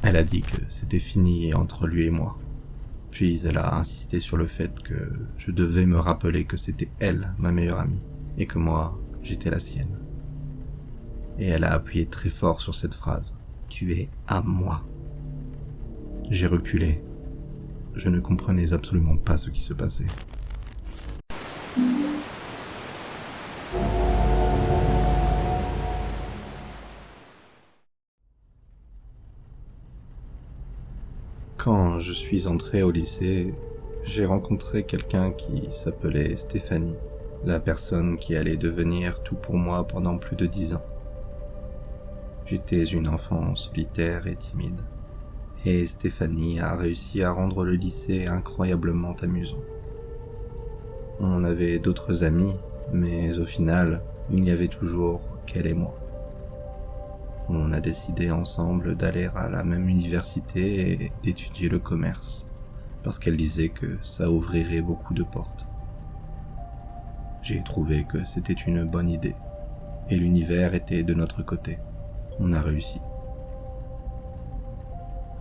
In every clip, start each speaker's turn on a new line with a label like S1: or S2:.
S1: Elle a dit que c'était fini entre lui et moi. Puis elle a insisté sur le fait que je devais me rappeler que c'était elle, ma meilleure amie, et que moi, j'étais la sienne. Et elle a appuyé très fort sur cette phrase. « Tu es à moi ». J'ai reculé. Je ne comprenais absolument pas ce qui se passait. Quand je suis entré au lycée, j'ai rencontré quelqu'un qui s'appelait Stéphanie, la personne qui allait devenir tout pour moi pendant plus de 10 ans. J'étais une enfant solitaire et timide, et Stéphanie a réussi à rendre le lycée incroyablement amusant. On avait d'autres amis, mais au final, il n'y avait toujours qu'elle et moi. On a décidé ensemble d'aller à la même université et d'étudier le commerce, parce qu'elle disait que ça ouvrirait beaucoup de portes. J'ai trouvé que c'était une bonne idée, et l'univers était de notre côté. On a réussi.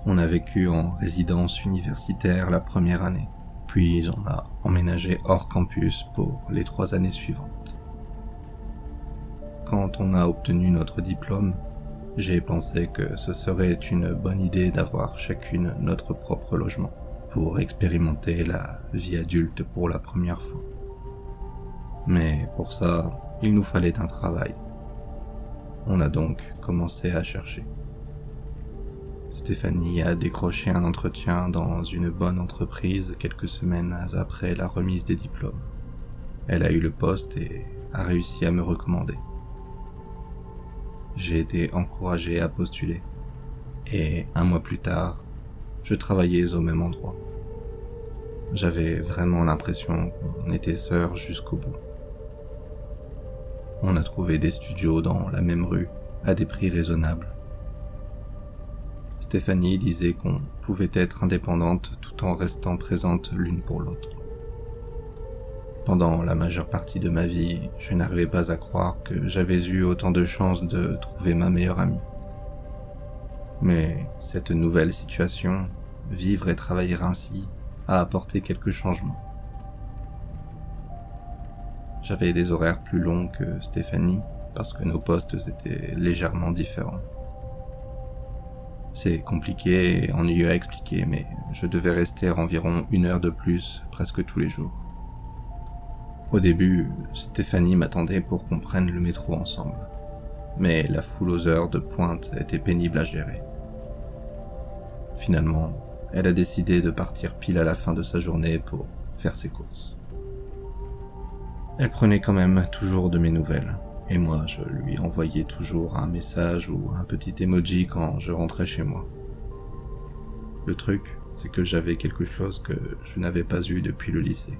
S1: On a vécu en résidence universitaire la première année, puis on a emménagé hors campus pour les 3 années suivantes. Quand on a obtenu notre diplôme, j'ai pensé que ce serait une bonne idée d'avoir chacune notre propre logement pour expérimenter la vie adulte pour la première fois. Mais pour ça, il nous fallait un travail. On a donc commencé à chercher. Stéphanie a décroché un entretien dans une bonne entreprise quelques semaines après la remise des diplômes. Elle a eu le poste et a réussi à me recommander. J'ai été encouragé à postuler. Et 1 mois plus tard, je travaillais au même endroit. J'avais vraiment l'impression qu'on était sœurs jusqu'au bout. On a trouvé des studios dans la même rue, à des prix raisonnables. Stéphanie disait qu'on pouvait être indépendante tout en restant présente l'une pour l'autre. Pendant la majeure partie de ma vie, je n'arrivais pas à croire que j'avais eu autant de chances de trouver ma meilleure amie. Mais cette nouvelle situation, vivre et travailler ainsi, a apporté quelques changements. J'avais des horaires plus longs que Stéphanie, parce que nos postes étaient légèrement différents. C'est compliqué et ennuyeux à expliquer, mais je devais rester environ 1 heure de plus presque tous les jours. Au début, Stéphanie m'attendait pour qu'on prenne le métro ensemble, mais la foule aux heures de pointe était pénible à gérer. Finalement, elle a décidé de partir pile à la fin de sa journée pour faire ses courses. Elle prenait quand même toujours de mes nouvelles, et moi je lui envoyais toujours un message ou un petit emoji quand je rentrais chez moi. Le truc, c'est que j'avais quelque chose que je n'avais pas eu depuis le lycée,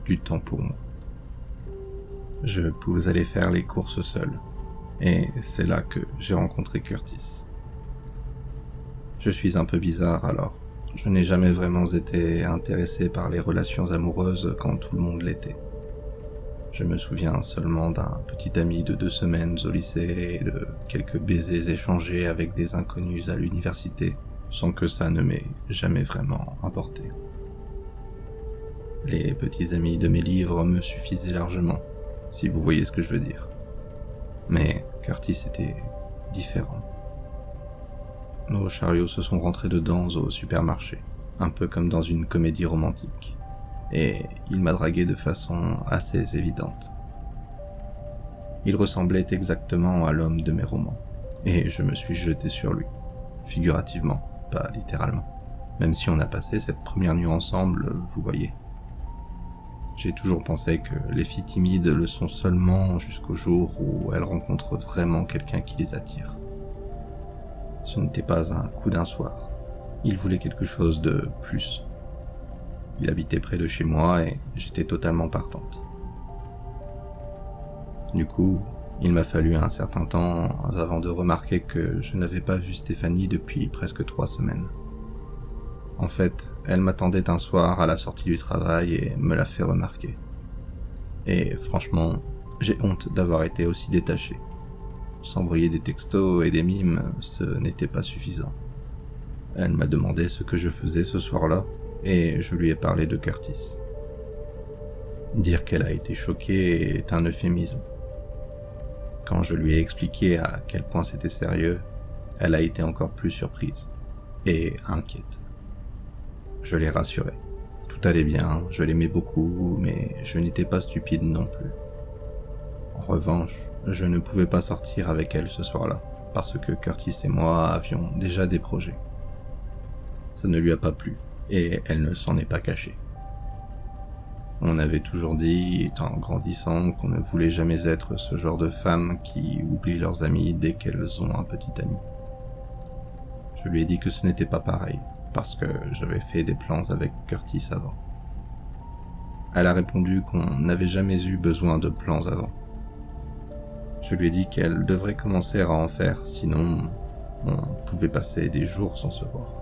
S1: du temps pour moi. Je pouvais aller faire les courses seul, et c'est là que j'ai rencontré Curtis. Je suis un peu bizarre alors, je n'ai jamais vraiment été intéressé par les relations amoureuses quand tout le monde l'était. Je me souviens seulement d'un petit ami de 2 semaines au lycée et de quelques baisers échangés avec des inconnus à l'université, sans que ça ne m'ait jamais vraiment importé. Les petits amis de mes livres me suffisaient largement, si vous voyez ce que je veux dire. Mais Curtis était différent. Nos chariots se sont rentrés dedans au supermarché, un peu comme dans une comédie romantique. Et il m'a dragué de façon assez évidente. Il ressemblait exactement à l'homme de mes romans, et je me suis jeté sur lui, figurativement, pas littéralement, même si on a passé cette première nuit ensemble, vous voyez. J'ai toujours pensé que les filles timides le sont seulement jusqu'au jour où elles rencontrent vraiment quelqu'un qui les attire. Ce n'était pas un coup d'un soir, il voulait quelque chose de plus. Il habitait près de chez moi et j'étais totalement partante. Du coup, il m'a fallu un certain temps avant de remarquer que je n'avais pas vu Stéphanie depuis presque 3 semaines. En fait, elle m'attendait un soir à la sortie du travail et me l'a fait remarquer. Et franchement, j'ai honte d'avoir été aussi détaché. S'envoyer des textos et des mimes, ce n'était pas suffisant. Elle m'a demandé ce que je faisais ce soir-là, et je lui ai parlé de Curtis. Dire qu'elle a été choquée est un euphémisme. Quand je lui ai expliqué à quel point c'était sérieux, elle a été encore plus surprise et inquiète. Je l'ai rassurée. Tout allait bien, je l'aimais beaucoup, mais je n'étais pas stupide non plus. En revanche, je ne pouvais pas sortir avec elle ce soir-là, parce que Curtis et moi avions déjà des projets. Ça ne lui a pas plu, et elle ne s'en est pas cachée. On avait toujours dit, en grandissant, qu'on ne voulait jamais être ce genre de femmes qui oublient leurs amis dès qu'elles ont un petit ami. Je lui ai dit que ce n'était pas pareil, parce que j'avais fait des plans avec Curtis avant. Elle a répondu qu'on n'avait jamais eu besoin de plans avant. Je lui ai dit qu'elle devrait commencer à en faire, sinon on pouvait passer des jours sans se voir.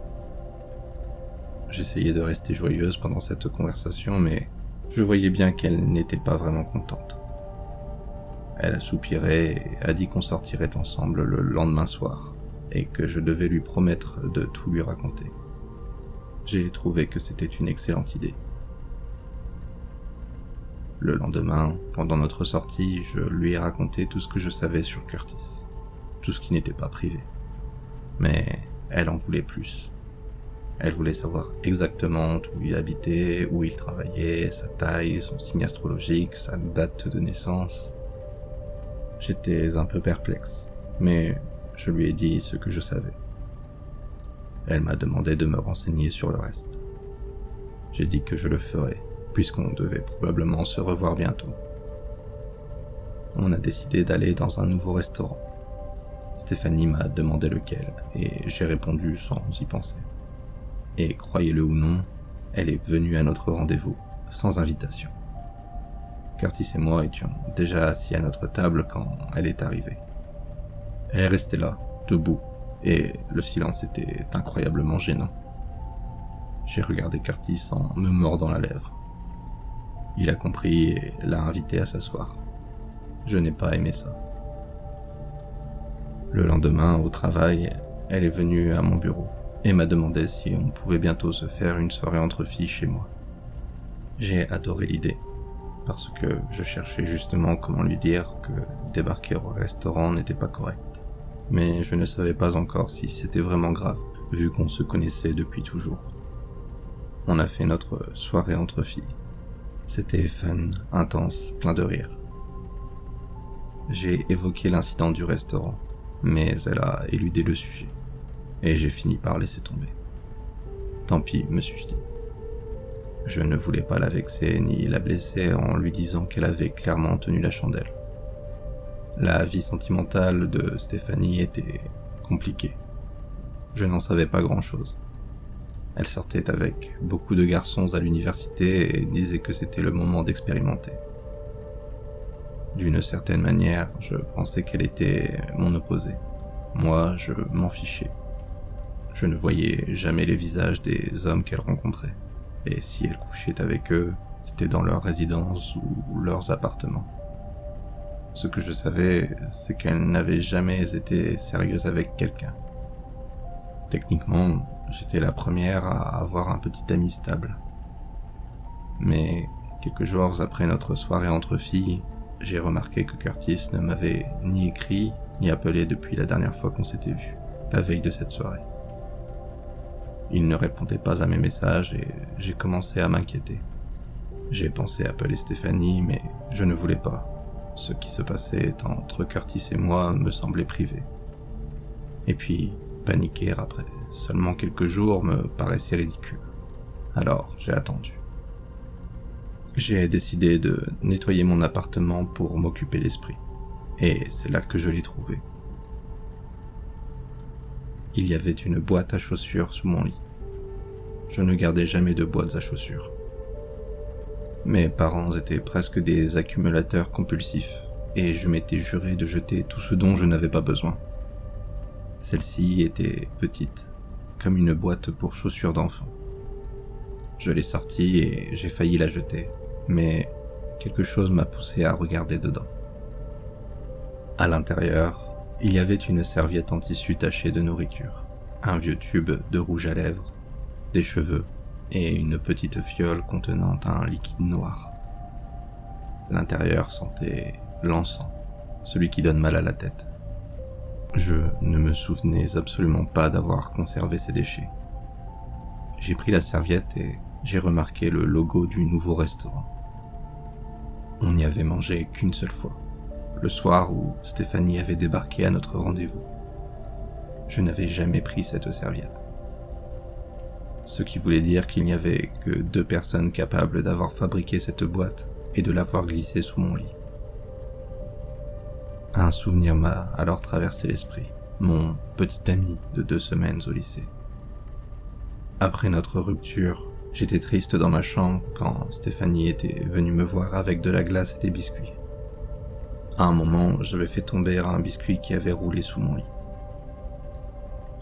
S1: J'essayais de rester joyeuse pendant cette conversation, mais je voyais bien qu'elle n'était pas vraiment contente. Elle a soupiré et a dit qu'on sortirait ensemble le lendemain soir, et que je devais lui promettre de tout lui raconter. J'ai trouvé que c'était une excellente idée. Le lendemain, pendant notre sortie, je lui ai raconté tout ce que je savais sur Curtis, tout ce qui n'était pas privé. Mais elle en voulait plus. Elle voulait savoir exactement où il habitait, où il travaillait, sa taille, son signe astrologique, sa date de naissance. J'étais un peu perplexe, mais je lui ai dit ce que je savais. Elle m'a demandé de me renseigner sur le reste. J'ai dit que je le ferais, puisqu'on devait probablement se revoir bientôt. On a décidé d'aller dans un nouveau restaurant. Stéphanie m'a demandé lequel, et j'ai répondu sans y penser. Et croyez-le ou non, elle est venue à notre rendez-vous, sans invitation. Curtis et moi étions déjà assis à notre table quand elle est arrivée. Elle est restée là, debout, et le silence était incroyablement gênant. J'ai regardé Curtis en me mordant la lèvre. Il a compris et l'a invité à s'asseoir. Je n'ai pas aimé ça. Le lendemain, au travail, elle est venue à mon bureau et m'a demandé si on pouvait bientôt se faire une soirée entre filles chez moi. J'ai adoré l'idée, parce que je cherchais justement comment lui dire que débarquer au restaurant n'était pas correct. Mais je ne savais pas encore si c'était vraiment grave, vu qu'on se connaissait depuis toujours. On a fait notre soirée entre filles. C'était fun, intense, plein de rire. J'ai évoqué l'incident du restaurant, mais elle a éludé le sujet, et j'ai fini par laisser tomber. Tant pis, me suis-je dit. Je ne voulais pas la vexer ni la blesser en lui disant qu'elle avait clairement tenu la chandelle. La vie sentimentale de Stéphanie était compliquée. Je n'en savais pas grand-chose. Elle sortait avec beaucoup de garçons à l'université et disait que c'était le moment d'expérimenter. D'une certaine manière, je pensais qu'elle était mon opposé. Moi, je m'en fichais. Je ne voyais jamais les visages des hommes qu'elle rencontrait. Et si elle couchait avec eux, c'était dans leur résidence ou leurs appartements. Ce que je savais, c'est qu'elle n'avait jamais été sérieuse avec quelqu'un. Techniquement, j'étais la première à avoir un petit ami stable. Mais quelques jours après notre soirée entre filles, j'ai remarqué que Curtis ne m'avait ni écrit ni appelé depuis la dernière fois qu'on s'était vus, la veille de cette soirée. Il ne répondait pas à mes messages et j'ai commencé à m'inquiéter. J'ai pensé appeler Stéphanie, mais je ne voulais pas. Ce qui se passait entre Curtis et moi me semblait privé. Et puis, paniquer après seulement quelques jours me paraissait ridicule. Alors, j'ai attendu. J'ai décidé de nettoyer mon appartement pour m'occuper l'esprit. Et c'est là que je l'ai trouvé. Il y avait une boîte à chaussures sous mon lit. Je ne gardais jamais de boîtes à chaussures. Mes parents étaient presque des accumulateurs compulsifs, et je m'étais juré de jeter tout ce dont je n'avais pas besoin. Celle-ci était petite, comme une boîte pour chaussures d'enfant. Je l'ai sortie et j'ai failli la jeter, mais quelque chose m'a poussé à regarder dedans. À l'intérieur, il y avait une serviette en tissu tachée de nourriture, un vieux tube de rouge à lèvres, des cheveux et une petite fiole contenant un liquide noir. L'intérieur sentait l'encens, celui qui donne mal à la tête. Je ne me souvenais absolument pas d'avoir conservé ces déchets. J'ai pris la serviette et j'ai remarqué le logo du nouveau restaurant. On n'y avait mangé qu'une seule fois, le soir où Stéphanie avait débarqué à notre rendez-vous. Je n'avais jamais pris cette serviette. Ce qui voulait dire qu'il n'y avait que 2 personnes capables d'avoir fabriqué cette boîte et de l'avoir glissée sous mon lit. Un souvenir m'a alors traversé l'esprit, mon petit ami de 2 semaines au lycée. Après notre rupture, j'étais triste dans ma chambre quand Stéphanie était venue me voir avec de la glace et des biscuits. À un moment, j'avais fait tomber un biscuit qui avait roulé sous mon lit.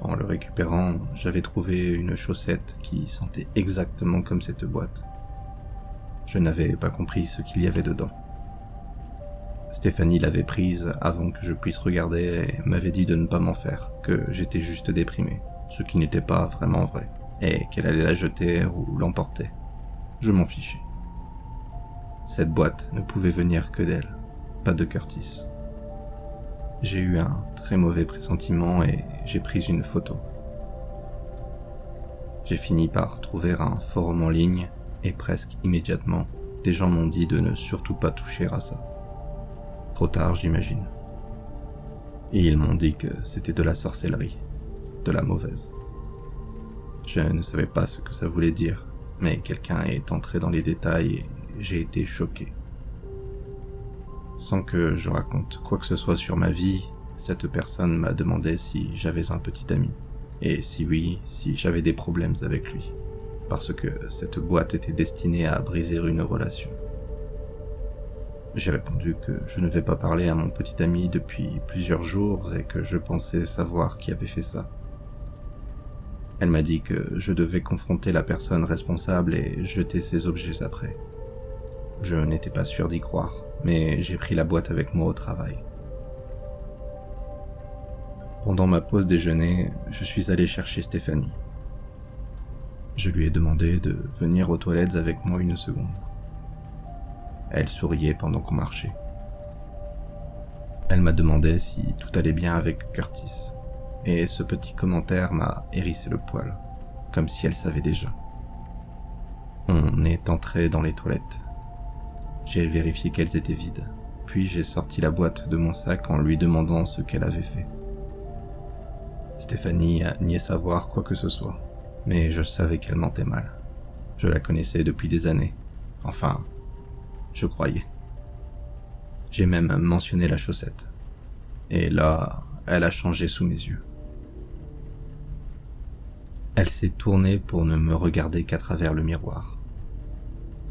S1: En le récupérant, j'avais trouvé une chaussette qui sentait exactement comme cette boîte. Je n'avais pas compris ce qu'il y avait dedans. Stéphanie l'avait prise avant que je puisse regarder et m'avait dit de ne pas m'en faire, que j'étais juste déprimé, ce qui n'était pas vraiment vrai, et qu'elle allait la jeter ou l'emporter. Je m'en fichais. Cette boîte ne pouvait venir que d'elle, pas de Curtis. J'ai eu un très mauvais pressentiment et j'ai pris une photo. J'ai fini par trouver un forum en ligne et presque immédiatement, des gens m'ont dit de ne surtout pas toucher à ça. Trop tard, j'imagine. Et ils m'ont dit que c'était de la sorcellerie, de la mauvaise. Je ne savais pas ce que ça voulait dire, mais quelqu'un est entré dans les détails et j'ai été choqué. Sans que je raconte quoi que ce soit sur ma vie, cette personne m'a demandé si j'avais un petit ami, et si oui, si j'avais des problèmes avec lui, parce que cette boîte était destinée à briser une relation. J'ai répondu que je ne vais pas parler à mon petit ami depuis plusieurs jours et que je pensais savoir qui avait fait ça. Elle m'a dit que je devais confronter la personne responsable et jeter ses objets après. Je n'étais pas sûr d'y croire, mais j'ai pris la boîte avec moi au travail. Pendant ma pause déjeuner, je suis allé chercher Stéphanie. Je lui ai demandé de venir aux toilettes avec moi 1 seconde. Elle souriait pendant qu'on marchait. Elle m'a demandé si tout allait bien avec Curtis, et ce petit commentaire m'a hérissé le poil, comme si elle savait déjà. On est entré dans les toilettes. J'ai vérifié qu'elles étaient vides, puis j'ai sorti la boîte de mon sac en lui demandant ce qu'elle avait fait. Stéphanie a nié savoir quoi que ce soit, mais je savais qu'elle mentait mal. Je la connaissais depuis des années. Enfin, je croyais. J'ai même mentionné la chaussette. Et là, elle a changé sous mes yeux. Elle s'est tournée pour ne me regarder qu'à travers le miroir.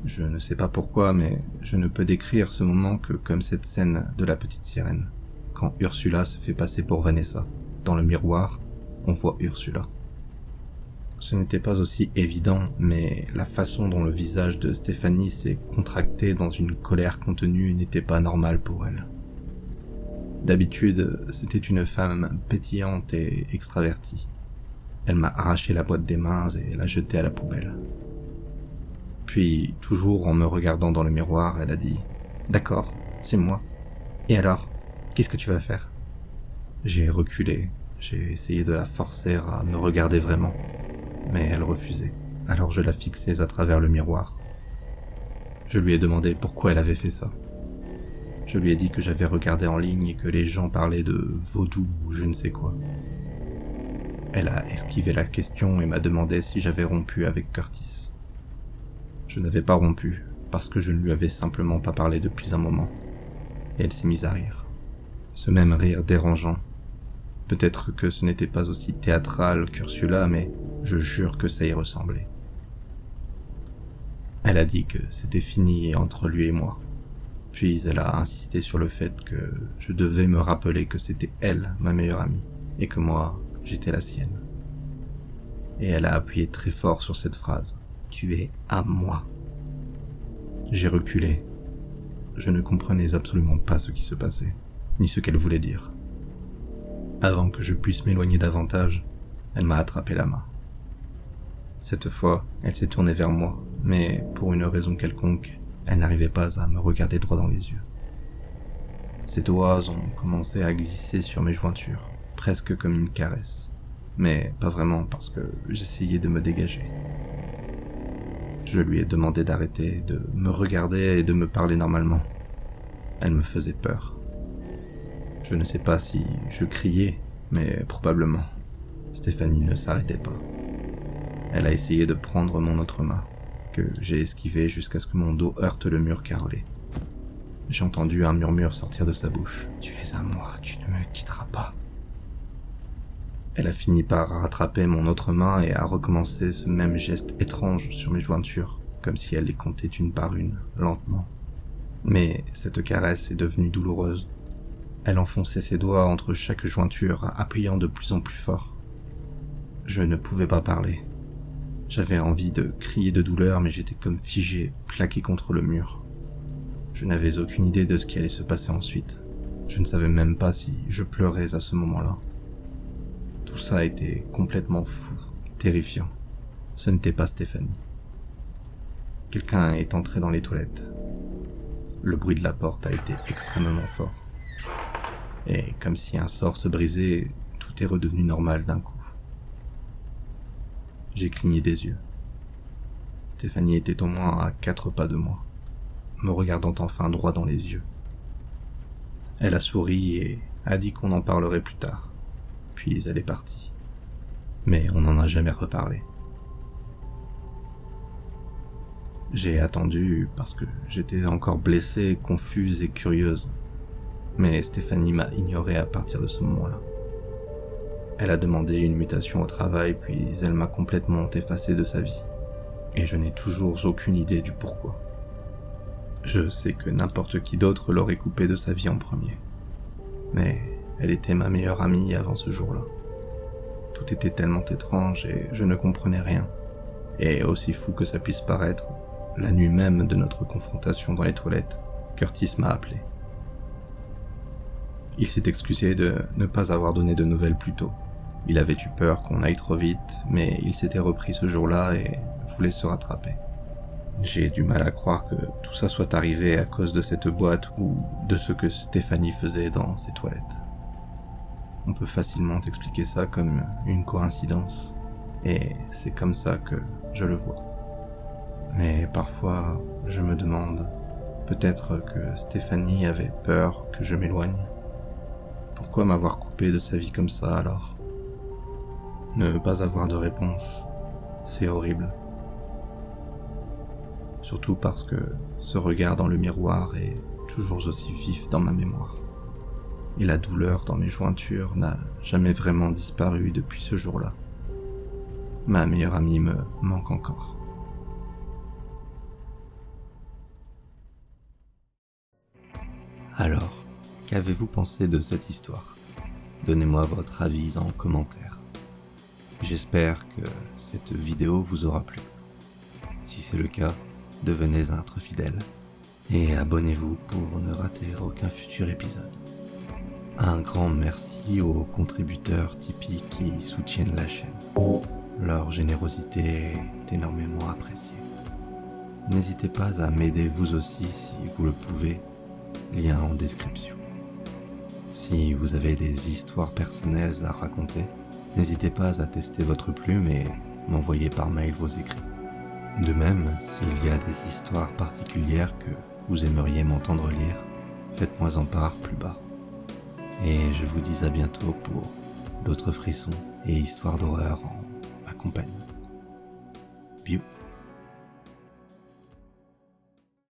S1: Je ne sais pas pourquoi, mais je ne peux décrire ce moment que comme cette scène de la petite sirène, quand Ursula se fait passer pour Vanessa. Dans le miroir, on voit Ursula. Ce n'était pas aussi évident, mais la façon dont le visage de Stéphanie s'est contracté dans une colère contenue n'était pas normale pour elle. D'habitude, c'était une femme pétillante et extravertie. Elle m'a arraché la boîte des mains et l'a jetée à la poubelle. Puis, toujours en me regardant dans le miroir, elle a dit « D'accord, c'est moi. Et alors, qu'est-ce que tu vas faire ?» J'ai reculé, j'ai essayé de la forcer à me regarder vraiment. Mais elle refusait, alors je la fixais à travers le miroir. Je lui ai demandé pourquoi elle avait fait ça. Je lui ai dit que j'avais regardé en ligne et que les gens parlaient de vaudou ou je ne sais quoi. Elle a esquivé la question et m'a demandé si j'avais rompu avec Curtis. Je n'avais pas rompu, parce que je ne lui avais simplement pas parlé depuis un moment. Et elle s'est mise à rire. Ce même rire dérangeant. Peut-être que ce n'était pas aussi théâtral qu'Ursula, mais je jure que ça y ressemblait. Elle a dit que c'était fini entre lui et moi. Puis elle a insisté sur le fait que je devais me rappeler que c'était elle, ma meilleure amie, et que moi, j'étais la sienne. Et elle a appuyé très fort sur cette phrase. « Tu es à moi ». J'ai reculé. Je ne comprenais absolument pas ce qui se passait, ni ce qu'elle voulait dire. Avant que je puisse m'éloigner davantage, Elle m'a attrapé la main. Cette fois, elle s'est tournée vers moi, mais pour une raison quelconque, elle n'arrivait pas à me regarder droit dans les yeux. Ses doigts ont commencé à glisser sur mes jointures, presque comme une caresse, mais pas vraiment parce que j'essayais de me dégager. Je lui ai demandé d'arrêter, de me regarder et de me parler normalement. Elle me faisait peur. Je ne sais pas si je criais, mais probablement. Stéphanie ne s'arrêtait pas. Elle a essayé de prendre mon autre main, que j'ai esquivé jusqu'à ce que mon dos heurte le mur carrelé. J'ai entendu un murmure sortir de sa bouche. « Tu es à moi, tu ne me quitteras pas. » Elle a fini par rattraper mon autre main et a recommencé ce même geste étrange sur mes jointures, comme si elle les comptait une par une, lentement. Mais cette caresse est devenue douloureuse. Elle enfonçait ses doigts entre chaque jointure, appuyant de plus en plus fort. Je ne pouvais pas parler. J'avais envie de crier de douleur, mais j'étais comme figé, plaqué contre le mur. Je n'avais aucune idée de ce qui allait se passer ensuite. Je ne savais même pas si je pleurais à ce moment-là. Tout ça était complètement fou, terrifiant. Ce n'était pas Stéphanie. Quelqu'un est entré dans les toilettes. Le bruit de la porte a été extrêmement fort. Et comme si un sort se brisait, tout est redevenu normal d'un coup. J'ai cligné des yeux. Stéphanie était au moins à 4 pas de moi, me regardant enfin droit dans les yeux. Elle a souri et a dit qu'on en parlerait plus tard. Puis elle est partie. Mais on n'en a jamais reparlé. J'ai attendu parce que j'étais encore blessée, confuse et curieuse. Mais Stéphanie m'a ignoré à partir de ce moment-là. Elle a demandé une mutation au travail, puis elle m'a complètement effacé de sa vie. Et je n'ai toujours aucune idée du pourquoi. Je sais que n'importe qui d'autre l'aurait coupé de sa vie en premier. Mais elle était ma meilleure amie avant ce jour-là. Tout était tellement étrange et je ne comprenais rien. Et aussi fou que ça puisse paraître, la nuit même de notre confrontation dans les toilettes, Curtis m'a appelé. Il s'est excusé de ne pas avoir donné de nouvelles plus tôt. Il avait eu peur qu'on aille trop vite, mais il s'était repris ce jour-là et voulait se rattraper. J'ai du mal à croire que tout ça soit arrivé à cause de cette boîte ou de ce que Stéphanie faisait dans ses toilettes. On peut facilement expliquer ça comme une coïncidence, et c'est comme ça que je le vois. Mais parfois, je me demande, peut-être que Stéphanie avait peur que je m'éloigne. Pourquoi m'avoir coupé de sa vie comme ça alors ? Ne pas avoir de réponse, c'est horrible. Surtout parce que ce regard dans le miroir est toujours aussi vif dans ma mémoire. Et la douleur dans mes jointures n'a jamais vraiment disparu depuis ce jour-là. Ma meilleure amie me manque encore. Alors, qu'avez-vous pensé de cette histoire ? Donnez-moi votre avis en commentaire. J'espère que cette vidéo vous aura plu. Si c'est le cas, devenez un fidèle et abonnez-vous pour ne rater aucun futur épisode. Un grand merci aux contributeurs Tipeee qui soutiennent la chaîne. Leur générosité est énormément appréciée. N'hésitez pas à m'aider vous aussi si vous le pouvez, lien en description. Si vous avez des histoires personnelles à raconter, n'hésitez pas à tester votre plume et m'envoyer par mail vos écrits. De même, s'il y a des histoires particulières que vous aimeriez m'entendre lire, faites-moi en part plus bas. Et je vous dis à bientôt pour d'autres frissons et histoires d'horreur en